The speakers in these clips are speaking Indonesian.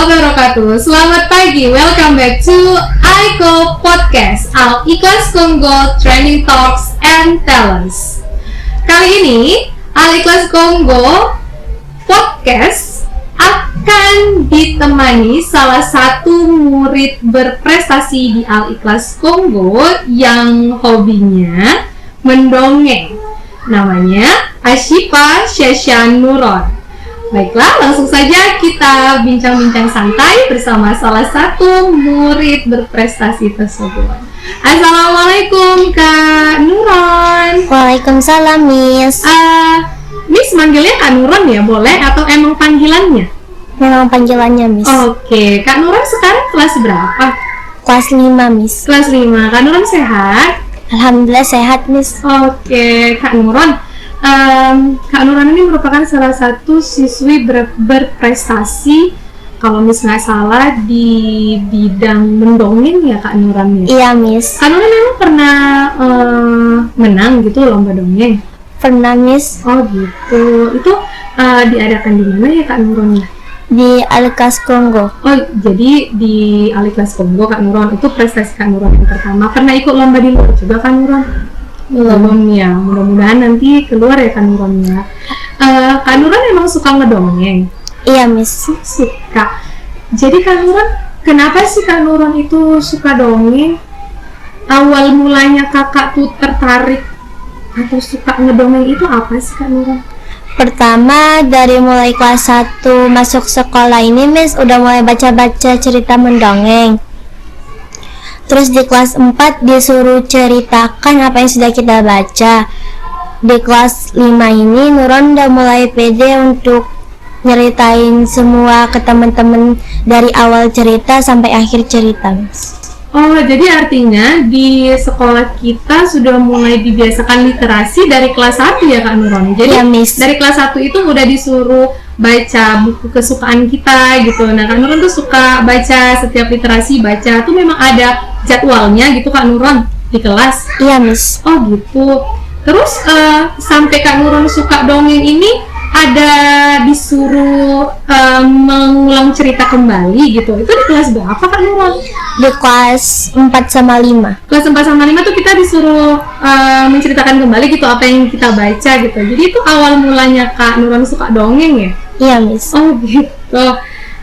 wabarakatuh. Selamat pagi, welcome back to Aiko Podcast, Al Ikhlas Kongo Training Talks and Talents. Kali ini Al Ikhlas Kongo Podcast akan ditemani salah satu murid berprestasi di Al Ikhlas Kongo yang hobinya mendongeng. Namanya Ashifa Sheshan Nuron. Baiklah, langsung saja kita bincang-bincang santai bersama salah satu murid berprestasi tersebut. Assalamualaikum Kak Nuron. Waalaikumsalam, Miss. Miss manggilnya Kak Nuron ya, boleh? Atau emang panggilannya? Memang panggilannya, Miss. Oke, Kak Nuron sekarang kelas berapa? Kelas 5, Miss. Kelas 5. Kak Nuron sehat? Alhamdulillah sehat, Miss. Oke, Kak Nuron. Kak Nuron ini merupakan salah satu siswi berprestasi, kalau Miss nggak salah, di bidang mendongeng ya Kak Nuron ya? Iya, Miss. Kak Nuron memang pernah menang gitu lomba dongeng? Pernah, Miss. Oh gitu. Itu diadakan di mana ya Kak Nuron ya? Di Al Ikhlas Kongo. Oh, jadi di Al Ikhlas Kongo Kak Nuron. Itu prestasi Kak Nuron yang pertama. Pernah ikut lomba di luar juga Kak Nuron? Belum ya, mudah-mudahan nanti keluar ya Kak Nuron ya. Kak Nuron emang suka ngedongeng? Iya, Miss. Suka. Jadi Kak Nuron, kenapa sih Kak Nuron itu suka dongeng? Awal mulanya kakak tuh tertarik atau suka ngedongeng itu apa sih Kak Nuron? Pertama, dari mulai kelas 1 masuk sekolah ini, Miss, udah mulai baca-baca cerita mendongeng. Terus di kelas 4 disuruh ceritakan apa yang sudah kita baca. Di kelas 5 ini Nuron udah mulai pede untuk nyeritain semua ke teman-teman dari awal cerita sampai akhir cerita, Miss. Oh, jadi artinya di sekolah kita sudah mulai dibiasakan literasi dari kelas 1 ya Kak Nuron? Jadi ya, Miss. Dari kelas 1 itu udah disuruh baca buku kesukaan kita gitu. Nah, Kak Nuron tuh suka baca, setiap literasi baca tuh memang ada jadwalnya gitu Kak Nuron di kelas? Iya, Miss. Oh gitu. Terus sampai Kak Nuron suka dongeng ini ada disuruh mengulang cerita kembali gitu. Itu di kelas berapa Kak Nuron? Di kelas 4 sama 5. Kelas 4 sama 5 tuh kita disuruh menceritakan kembali gitu apa yang kita baca gitu. Jadi itu awal mulanya Kak Nuron suka dongeng ya? Iya, Miss. Oh gitu.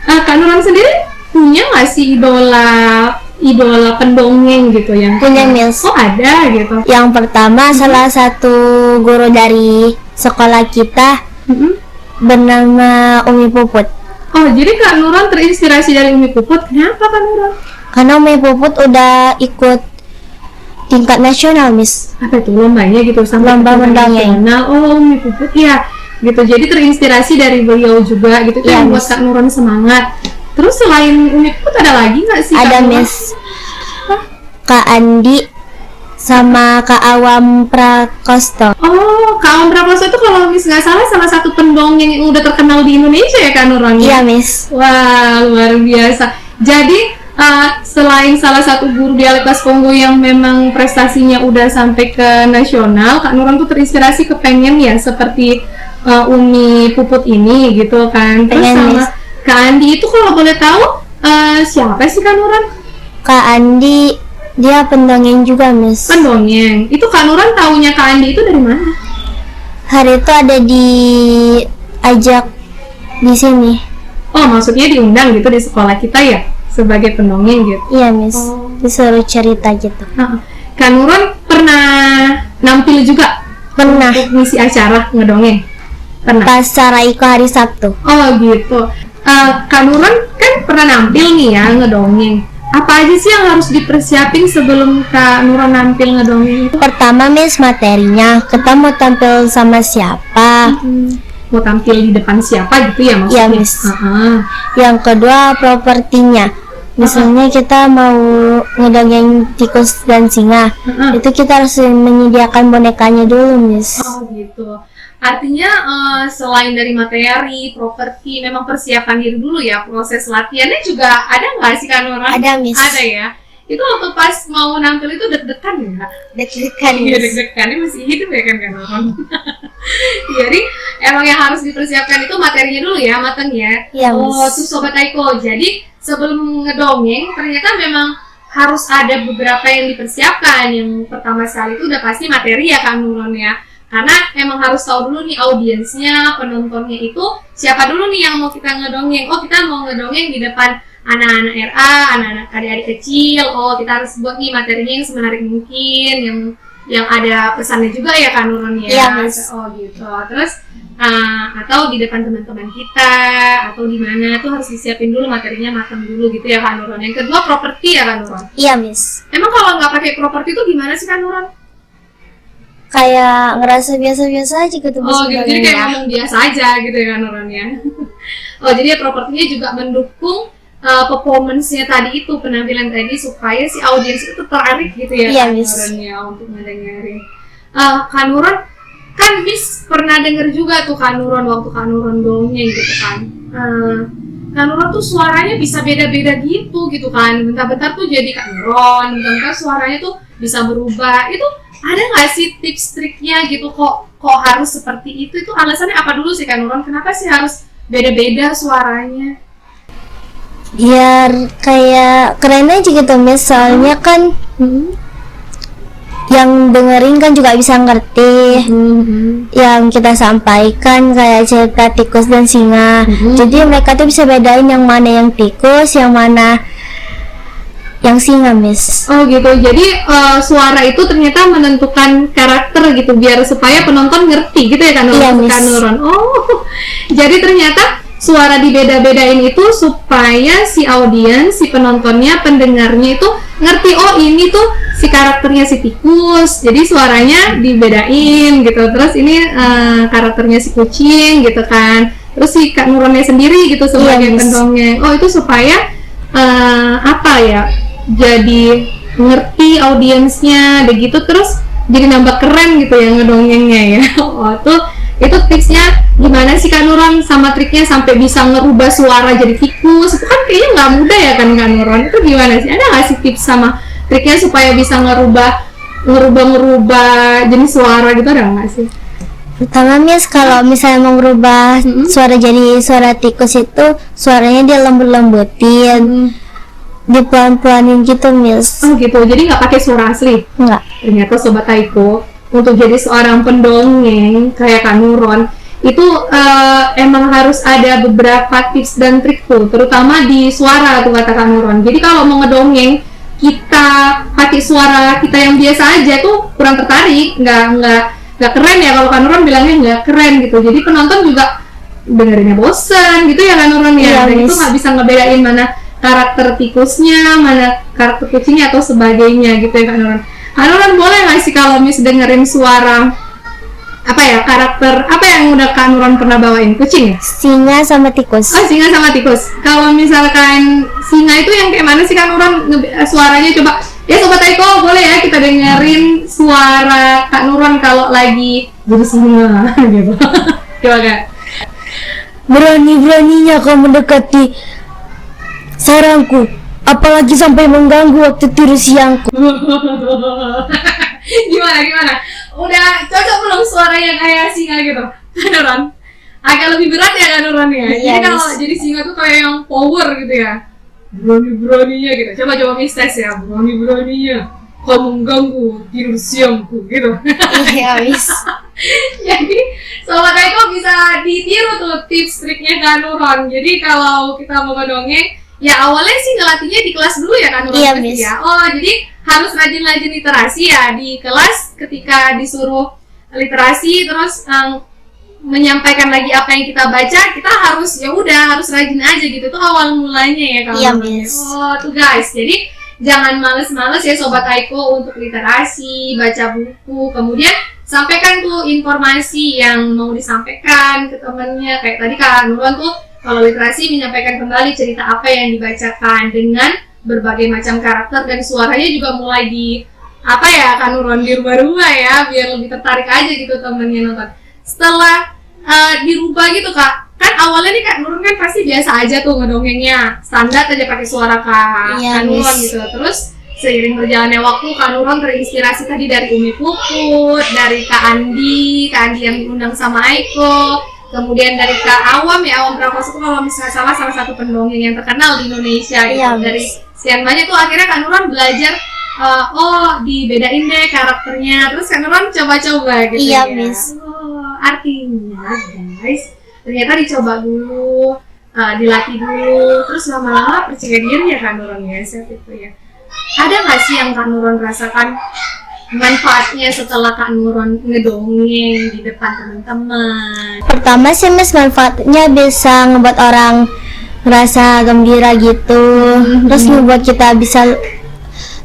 Kak Nuron sendiri punya nggak sih idola pendongeng gitu yang punya, Miss? Oh ada gitu. Yang pertama salah satu guru dari sekolah kita bernama Umi Puput. Oh jadi Kak Nuron terinspirasi dari Umi Puput. Kenapa Kak Nuron? Karena Umi Puput udah ikut tingkat nasional, Miss. Apa itu lombanya gitu sampai lomba mendongeng. Oh Umi Puput ya gitu. Jadi terinspirasi dari beliau juga gitu. Itu ya, yang buat Kak Nuron semangat. Terus selain Umi Puput ada lagi nggak sih? Ada, Miss. Kak Andi sama Kak Awam Prakosto. Oh, Kak Awam Prakosto itu kalau Miss nggak salah satu pendongeng yang udah terkenal di Indonesia ya Kak Nuron? Iya, Miss. Wah, luar biasa. Jadi selain salah satu guru di Al Ikhlas Kongo yang memang prestasinya udah sampai ke nasional, Kak Nuron tuh terinspirasi kepengen ya seperti Umi Puput ini gitu kan. Terus pengen, sama Miss. Kak Andi itu kalau boleh tahu siapa sih Kak Nuron? Kak Andi dia pendongeng juga, Miss. Pendongeng. Itu Kak Nuron taunya Kak Andi itu dari mana? Hari itu ada diajak di sini. Oh, maksudnya diundang gitu di sekolah kita ya sebagai pendongeng gitu. Iya, Miss. Oh. Disuruh cerita gitu. Kak Nuron pernah nampil juga? Pernah. Untuk ngisi acara ngedongeng? Pernah? Pas Saraiko hari Sabtu. Oh gitu. Kak Nuron kan pernah nampil nih ya ngedongeng. Apa aja sih yang harus dipersiapin sebelum Kak Nuron nampil ngedongeng itu? Pertama, Miss, materinya. Kita mau tampil sama siapa? Mau tampil di depan siapa gitu ya maksudnya? Iya, Miss. Yang kedua, propertinya. Misalnya kita mau ngedongeng tikus dan singa. Itu kita harus menyediakan bonekanya dulu, Miss. Oh gitu. Artinya selain dari materi, properti, memang persiapan diri dulu ya. Proses latihannya juga ada nggak sih Kak Nuron? Ada, Miss. Ada ya. Itu waktu pas mau nampil itu deg-degan ya? Deg-degan, Iya Miss. deg-degannya masih hidup ya kan Kak Nuron? Jadi emang yang harus dipersiapkan itu materinya dulu ya, mateng ya. Iya, Oh, Miss. tuh Sobat Aiko. Jadi sebelum ngedongeng ternyata memang harus ada beberapa yang dipersiapkan. Yang pertama sekali itu udah pasti materi ya Kak Nurun ya. Karena emang harus tahu dulu nih audiensnya, penontonnya itu siapa dulu nih yang mau kita ngedongeng. Oh, kita mau ngedongeng di depan anak-anak RA, anak-anak adik-adik kecil. Oh, kita harus buat nih materinya yang semenarik mungkin, yang ada pesannya juga ya Kak Nurun ya. Iya, Miss. Oh gitu. Terus atau di depan teman-teman kita atau di mana tuh harus disiapin dulu materinya matang dulu gitu ya Kak Nurun. Yang kedua properti ya Kak Nurun. Iya, Miss. Emang kalau nggak pakai properti itu gimana sih Kak Nurun? Kayak ngerasa biasa-biasa aja gitu, Miss. Oh gitu, jadi kayak ngomongnya. ngomong biasa aja gitu ya Kak Nurun ya. Oh jadi propertinya juga mendukung performance-nya tadi itu, penampilan tadi supaya si audiens itu tertarik gitu ya Iya, Kak Miss. Nurun ya untuk ngedengerin. Kak Nurun kan Miss pernah denger juga tuh Kak Nurun waktu Kak Nurun dongeng gitu kan. Kak Nurun tuh suaranya bisa beda-beda gitu kan. Bentar-bentar tuh jadi Kak Nurun, bentar-bentar suaranya tuh bisa berubah. Itu ada nggak sih tips triknya gitu kok harus seperti itu? Itu alasannya apa dulu sih Kak Nurun? Kenapa sih harus beda-beda suaranya? Biar kayak keren aja gitu, Miss. Soalnya kan yang dengerin kan juga bisa ngerti yang kita sampaikan, kayak cerita tikus dan singa. Jadi mereka tuh bisa bedain yang mana yang tikus, yang mana yang singa, Miss. Oh gitu, jadi suara itu ternyata menentukan karakter gitu, biar supaya penonton ngerti gitu ya Kak Nurun? Iya, Miss. Kak Nurun. Oh, jadi ternyata suara dibeda-bedain itu supaya si audiens, si penontonnya, pendengarnya itu ngerti, oh ini tuh si karakternya si tikus, jadi suaranya dibedain gitu. Terus ini karakternya si kucing gitu kan. Terus si Kak Nurunnya sendiri gitu sebagai Miss. pendongeng. Oh itu supaya apa ya? Jadi ngerti audiensnya begitu, terus jadi nambah keren gitu ya ngedongengnya ya. Oh tuh itu tipsnya gimana sih Kak Nurun, sama triknya sampai bisa ngerubah suara jadi tikus? Itu kan kayaknya nggak mudah ya kan Kak Nurun? Itu gimana sih? Ada nggak sih tips sama triknya supaya bisa ngerubah jenis suara gitu, ada nggak sih? Pertama, Miss, kalau misalnya mau merubah suara jadi suara tikus itu suaranya dia lembut-lembutin, dipelan-pelanin gitu, Miss. Oh gitu, jadi nggak pakai suara asli? Enggak. Ternyata Sobat Aiko, untuk jadi seorang pendongeng kayak Kak Nurun itu emang harus ada beberapa tips dan trik tuh, terutama di suara tuh kata Kak Nurun. Jadi kalau mau ngedongeng kita pakai suara kita yang biasa aja tuh kurang tertarik, nggak keren ya, kalau Kak Nurun bilangnya nggak keren gitu. Jadi penonton juga dengerinnya bosan gitu ya Kak Nurun ya. Iya, Dan itu Miss. nggak bisa ngebedain mana karakter tikusnya, mana karakter kucingnya atau sebagainya gitu ya Kak Nurun. Kak Nurun boleh nggak sih kalau Miss dengerin suara apa ya, karakter apa yang udah Kak Nurun pernah bawain? Kucing ya? Singa sama tikus. Oh, singa sama tikus. Kalau misalkan singa itu yang kayak mana sih Kak Nurun suaranya, coba ya Sobat Aiko boleh ya kita dengerin suara Kak Nurun kalau lagi jadi singa gitu. Coba Kak. Berani-beraninya kau mendekati sarangku, apalagi sampai mengganggu waktu tidur siangku. Gimana? Udah cocok belum suaranya kayak singa gitu? Kak Nurun? Agak lebih berat ya Kak Nurun ya? Iya, Jadi kalau Miss. jadi singa tuh kayak yang power gitu ya? Berani-beraninya gitu. Coba Miss tes ya. Berani-beraninya kamu mengganggu tidur siangku gitu. Iya, Miss. Jadi Sobat Aiko bisa ditiru tuh tips triknya Kak Nurun. Jadi kalau kita mau ngedongeng, ya awalnya sih ngelatihnya di kelas dulu ya Kak Nurun? Iya, pasti Miss. ya. Oh jadi harus rajin-rajin literasi ya di kelas, ketika disuruh literasi terus menyampaikan lagi apa yang kita baca, kita harus ya udah harus rajin aja gitu. Tuh awal mulanya ya Kak Iya, Nurun. Miss. Oh tuh guys, jadi jangan males-males ya Sobat Aiko untuk literasi, baca buku, kemudian sampaikan tuh informasi yang mau disampaikan ke temennya. Kayak tadi Kak Nurun tuh kalau literasi menyampaikan kembali cerita apa yang dibacakan dengan berbagai macam karakter, dan suaranya juga mulai di apa ya Kak Nurun, dirubah-rubah ya biar lebih tertarik aja gitu temennya nonton. Setelah dirubah gitu Kak, kan awalnya nih Kak Nurun kan pasti biasa aja tuh ngedongengnya, standar aja pakai suara Kak Iya, Nurun Miss. gitu. Terus seiring berjalannya waktu Kak Nurul terinspirasi tadi dari Umi Puput, dari Kak Andi yang diundang sama Aiko, kemudian dari Kak Awam Awam Prakoso itu kalau misalnya salah satu pendongeng yang terkenal di Indonesia gitu. Iya, Dari sekian banyak tuh akhirnya Kak Nurul belajar dibedain deh karakternya, terus Kak Nurul coba-coba gitu. Iya, ya. Miss. Artinya guys, ternyata dicoba dulu, dilatih dulu, terus lama-lama percaya diri ya Kak Nurul ya, itu ya. Ada nggak sih yang Kak Nurul rasakan manfaatnya setelah Kak Nurul ngedongeng di depan teman-teman? Pertama sih Miss, manfaatnya bisa ngebuat orang ngerasa gembira gitu, terus ngebuat kita bisa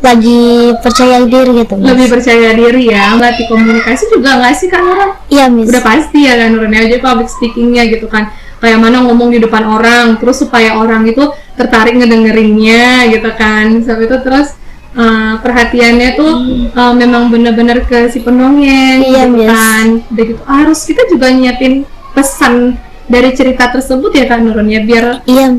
lagi percaya diri gitu Miss. Lebih percaya diri ya, melatih komunikasi juga nggak sih Kak Nurul? Iya Miss. Udah pasti ya Kak Nurul ya, jadi public speakingnya gitu kan, kayak mana ngomong di depan orang, terus supaya orang itu tertarik ngedengerinnya gitu kan, sampai itu terus perhatiannya tuh memang benar-benar ke si pendongeng Iya, gitu Miss. kan. Udah gitu harus kita juga nyiapin pesan dari cerita tersebut ya Kak Nurul ya, biar Iya.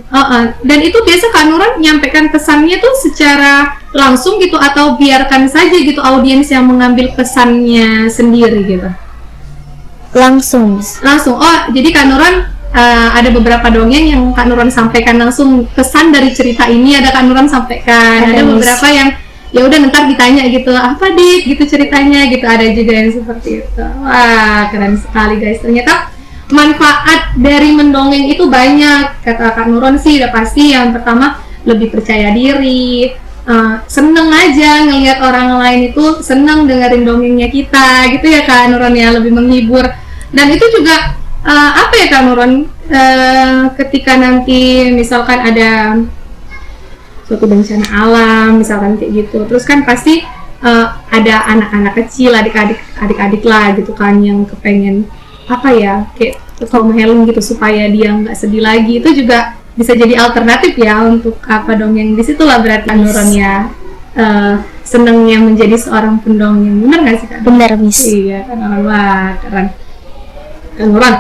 dan itu biasa Kak Nurul nyampaikan pesannya tuh secara langsung gitu atau biarkan saja gitu audiens yang mengambil pesannya sendiri gitu? Langsung Miss. Langsung. Oh, jadi Kak Nurul ada beberapa dongeng yang Kak Nurul sampaikan langsung pesan dari cerita ini, ada Kak Nurul sampaikan. Ada Miss. beberapa yang ya udah ntar ditanya gitu, apa Dik gitu ceritanya gitu, ada juga yang seperti itu. Wah, keren sekali guys. Ternyata manfaat dari mendongeng itu banyak. Kata Kak Nurul sih udah pasti yang pertama lebih percaya diri, seneng aja ngelihat orang lain itu seneng dengerin dongengnya kita gitu ya Kak Nurul ya, lebih menghibur. Dan itu juga apa ya Kak Nurul, ketika nanti misalkan ada suatu bencana alam misalkan kayak gitu, terus kan pasti ada anak-anak kecil, adik-adik lah gitu kan yang kepengen apa ya kayak home healing gitu supaya dia nggak sedih lagi, itu juga bisa jadi alternatif ya untuk apa dongeng. Disitulah berarti Kak Nurul ya senengnya menjadi seorang pendongeng, bener nggak sih Kak? Bener Miss. Iya Kak Nurul, wah keren Kak Nurul.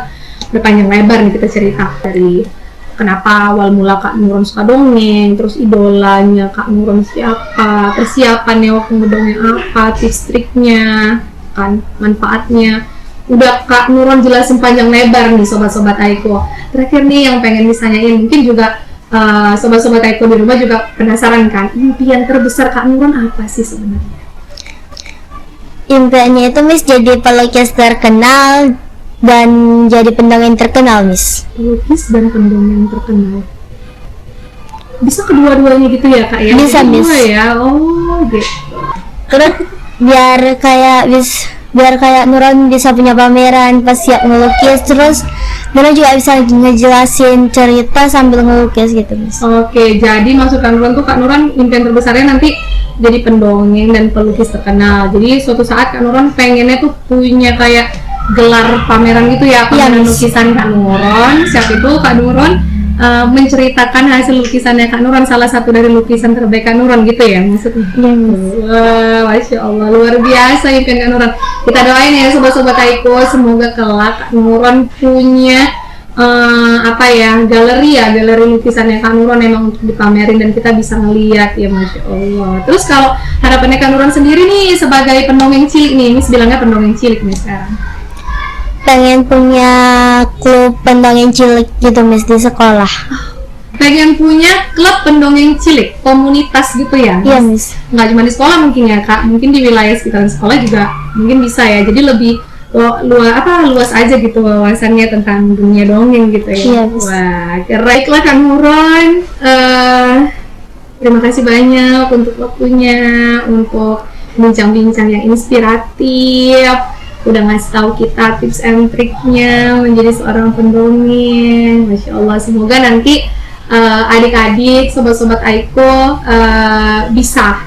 Udah panjang lebar nih kita cerita dari kenapa awal mula Kak Nurul suka dongeng, terus idolanya Kak Nurul siapa, persiapannya waktu ngedongeng apa, tips triknya, kan manfaatnya. Udah Kak Nurul jelasin panjang lebar nih sobat-sobat Aiko. Terakhir nih yang pengen ditanyain, mungkin juga sobat-sobat Aiko di rumah juga penasaran kan, impian terbesar Kak Nurul apa sih sebenarnya? Impiannya itu Miss jadi pelukis terkenal dan jadi pendongeng terkenal Miss. Pelukis dan pendongeng terkenal. Bisa kedua-duanya gitu ya Kak ya? Bisa, Miss. Ya, oh gitu. Terus biar kayak Nurul bisa punya pameran pas siap ngelukis, terus Nurul juga bisa ngejelasin cerita sambil ngelukis gitu Miss. Oke, jadi maksud Kak Nurul tuh Kak Nurul impian terbesarnya nanti jadi pendongeng dan pelukis terkenal. Jadi suatu saat Kak Nurul pengennya tuh punya kayak gelar pameran gitu ya, pameran lukisan Kak Nurul. Siap itu Kak Nurul menceritakan hasil lukisannya Kak Nurul, salah satu dari lukisan terbaik Kak Nurul gitu ya maksudnya. Iya Miss. Wah, Masya Allah, luar biasa impian Kak Nurul. Kita doain ya sobat-sobat Aiko, semoga kelak Kak Nurul punya galeri lukisannya Kak Nurul memang untuk dipamerin dan kita bisa ngeliat ya, Masya Allah. Terus kalau harapannya Kak Nurul sendiri nih sebagai pendongeng cilik nih, Miss bilangnya pendongeng cilik nih sekarang. Pengen punya klub pendongeng cilik gitu Miss di sekolah. Pengen punya klub pendongeng cilik, komunitas gitu ya? Iya Miss. Nggak cuma di sekolah mungkin ya Kak, mungkin di wilayah sekitaran sekolah juga mungkin bisa ya. Jadi lebih luas aja gitu wawasannya tentang dunia dongeng gitu ya. Iya Miss. Wah, keren lah Kak Nurul. Terima kasih banyak untuk waktunya, untuk bincang-bincang yang inspiratif. Udah ngasih tahu kita tips and triknya menjadi seorang pendongeng. Masya Allah, semoga nanti adik-adik, sobat-sobat Aiko bisa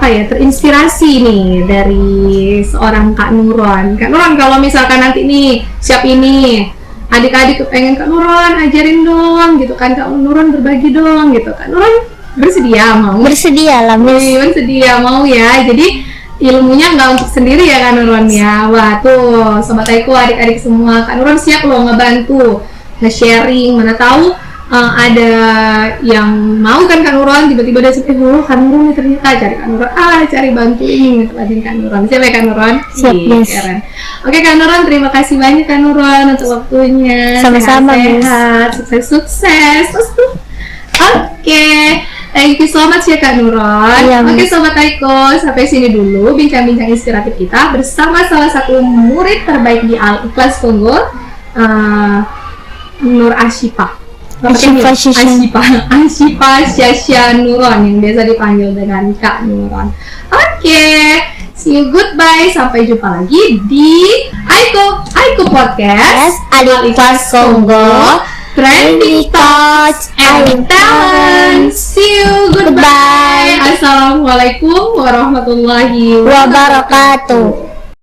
terinspirasi nih dari seorang Kak Nurul. Kak Nurul, kalau misalkan nanti nih siap ini adik-adik pengen Kak Nurul ajarin dong gitu kan, Kak Nurul berbagi dong gitu, Kak Nurul bersedia mau? Bersedia lah Miss. Bersedia mau ya. Jadi ilmunya nggak untuk sendiri ya Kak Nurul ya. Wah tuh sobat Aiko, adik-adik semua, Kak Nurul siap loh ngebantu, nge-sharing. Mana tahu ada yang mau kan Kak Nuron, tiba-tiba dia sampai Kak Nuron nih ternyata, cari Kak Nuron, cari bantu ini ngeliatin Kak Nuron. Siap ya Kak Nuron? Siap, Miss. Keren. Oke Kak Nuron, terima kasih banyak Kak Nuron untuk waktunya. Sama-sama, Miss. Sehat-sehat, sukses-sukses. Oke, thank you so much ya Kak Nuron. Iya, Oke Miss. Sobat Aiko, sampai sini dulu bincang-bincang inspiratif kita bersama salah satu murid terbaik di Al-Ikhlas Kongo, Nur Ashifa. Ashifa Syasha Nuron yang biasa dipanggil dengan Kak Nuron. Oke, see you, goodbye, sampai jumpa lagi di Aiko Podcast Al-Ikhlas Kongo, Trending Thoughts and Talent. See you, goodbye. Goodbye. Assalamualaikum warahmatullahi wabarakatuh.